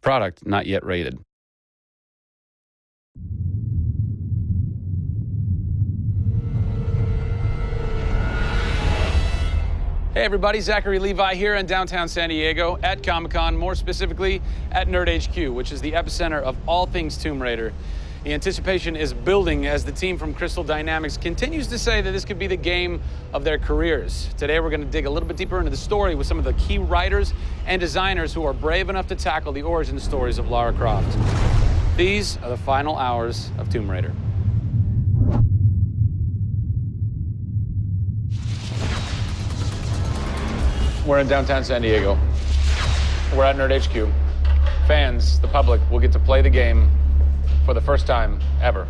Product not yet rated. Hey everybody, Zachary Levi here in downtown San Diego at Comic-Con, more specifically at Nerd HQ, which is the epicenter of all things Tomb Raider. The anticipation is building as the team from Crystal Dynamics continues to say that this could be the game of their careers. Today we're going to dig a little bit deeper into the story with some of the key writers and designers who are brave enough to tackle the origin stories of Lara Croft. These are the final hours of Tomb Raider. We're in downtown San Diego. We're at Nerd HQ. Fans, the public, will get to play the game for the first time ever.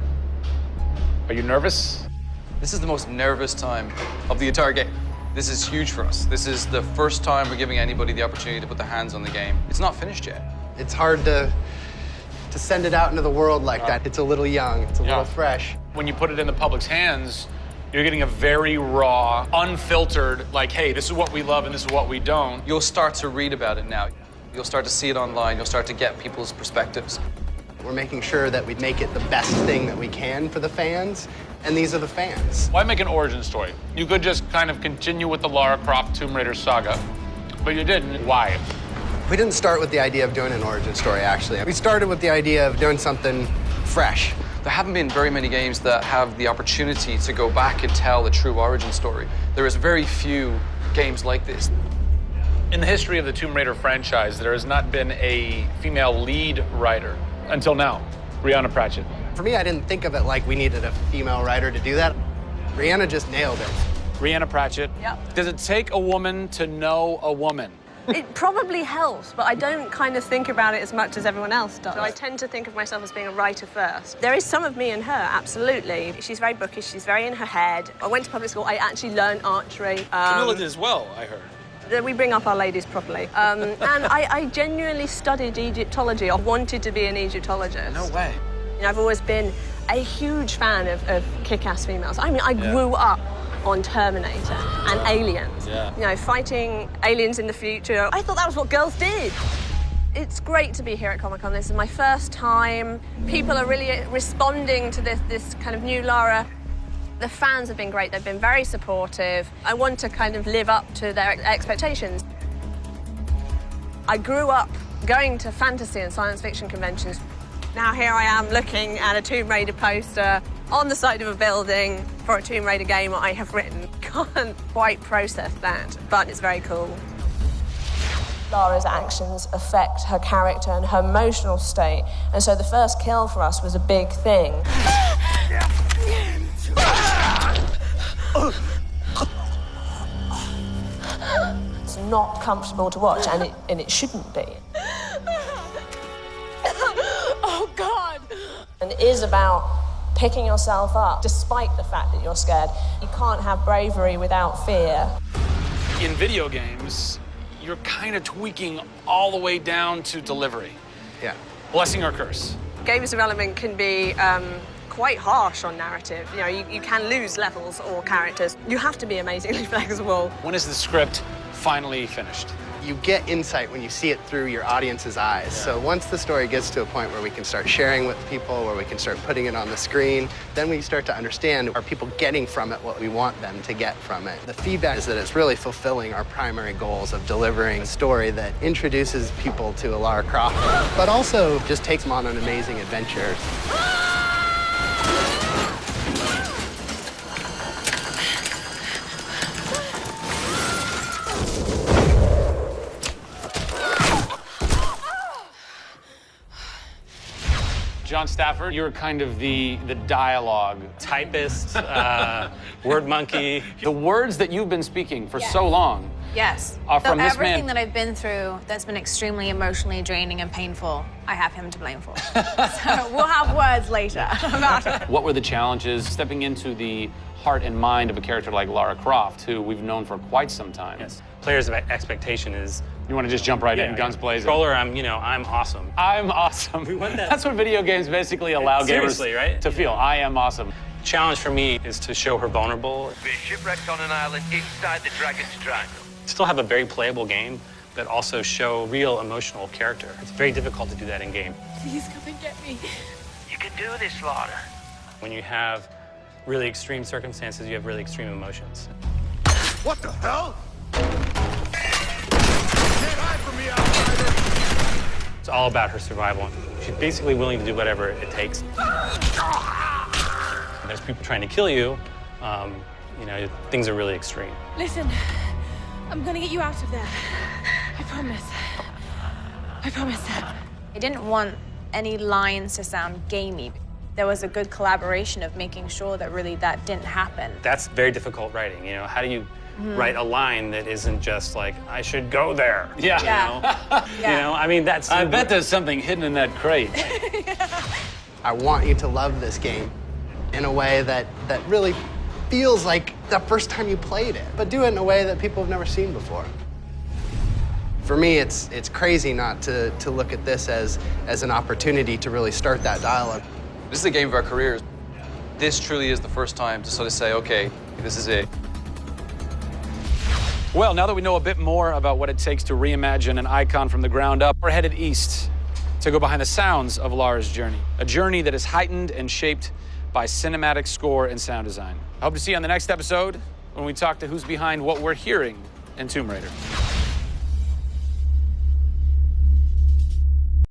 Are you nervous? This is the most nervous time of the entire game. This is huge for us. This is the first time we're giving anybody the opportunity to put their hands on the game. It's not finished yet. It's hard to send it out into the world like that. It's a little young, it's a little fresh. When you put it in the public's hands, you're getting a very raw, unfiltered, like, hey, this is what we love and this is what we don't. You'll start to read about it now. You'll start to see it online. You'll start to get people's perspectives. We're making sure that we make it the best thing that we can for the fans, and these are the fans. Why make an origin story? You could just kind of continue with the Lara Croft Tomb Raider saga, but you didn't. Why? We didn't start with the idea of doing an origin story, actually. We started with the idea of doing something fresh. There haven't been very many games that have the opportunity to go back and tell a true origin story. There is very few games like this. In the history of the Tomb Raider franchise, there has not been a female lead writer until now, Rhianna Pratchett. For me, I didn't think of it like we needed a female writer to do that. Rhianna just nailed it. Rhianna Pratchett. Yep. Does it take a woman to know a woman? It probably helps, but I don't kind of think about it as much as everyone else does. So I tend to think of myself as being a writer first. There is some of me in her, absolutely. She's very bookish, she's very in her head. I went to public school, I actually learned archery. Camilla did as well, I heard. We bring up our ladies properly. And I genuinely studied Egyptology. I wanted to be an Egyptologist. No way. You know, I've always been a huge fan of kick-ass females. I mean, I grew up on Terminator and Aliens. Yeah. You know, fighting aliens in the future. I thought that was what girls did. It's great to be here at Comic-Con. This is my first time. People are really responding to this kind of new Lara. The fans have been great. They've been very supportive. I want to kind of live up to their expectations. I grew up going to fantasy and science fiction conventions. Now here I am looking at a Tomb Raider poster on the side of a building for a Tomb Raider game I have written. Can't quite process that, but it's very cool. Lara's actions affect her character and her emotional state, and so the first kill for us was a big thing. It's not comfortable to watch, and it shouldn't be. Oh, God! And it is about picking yourself up, despite the fact that you're scared. You can't have bravery without fear. In video games, you're kind of tweaking all the way down to delivery. Yeah. Blessing or curse. Games development can be quite harsh on narrative. You know, you can lose levels or characters. You have to be amazingly flexible. When is the script finally finished? You get insight when you see it through your audience's eyes. Yeah. So once the story gets to a point where we can start sharing with people, where we can start putting it on the screen, then we start to understand, are people getting from it what we want them to get from it? The feedback is that it's really fulfilling our primary goals of delivering a story that introduces people to a Lara Croft, but also just takes them on an amazing adventure. John Stafford, you're kind of the dialogue. Typist, word monkey. The words that you've been speaking for so long Yes. are from this everything man. that I've been through that's been extremely emotionally draining and painful, I have him to blame for. So we'll have words later about it. What were the challenges stepping into the heart and mind of a character like Lara Croft, who we've known for quite some time? Yes. Players' expectation is. You want to just jump right in, guns blazing? Controller, I'm awesome. I'm awesome. We want that. That's what video games basically allow gamers right? to feel. I am awesome. Challenge for me is to show her vulnerable. We're shipwrecked on an island inside the Dragon's Triangle. Still have a very playable game, but also show real emotional character. It's very difficult to do that in game. Please come and get me. You can do this, Laura. When you have really extreme circumstances, you have really extreme emotions. What the hell? Get hide from me, outsider! It's all about her survival. She's basically willing to do whatever it takes. There's people trying to kill you. You know, things are really extreme. Listen, I'm gonna get you out of there. I promise. I promise. I didn't want any lines to sound gamey. There was a good collaboration of making sure that really that didn't happen. That's very difficult writing, you know? How do you write a line that isn't just like, I should go there? Yeah. Yeah. You know, I mean, that's... I bet there's something hidden in that crate. I want you to love this game in a way that really feels like the first time you played it, but do it in a way that people have never seen before. For me, it's crazy not to look at this as an opportunity to really start that dialogue. This is the game of our careers. This truly is the first time to sort of say, okay, this is it. Well, now that we know a bit more about what it takes to reimagine an icon from the ground up, we're headed east to go behind the sounds of Laura's journey, a journey that is heightened and shaped by cinematic score and sound design. I hope to see you on the next episode when we talk to who's behind what we're hearing in Tomb Raider.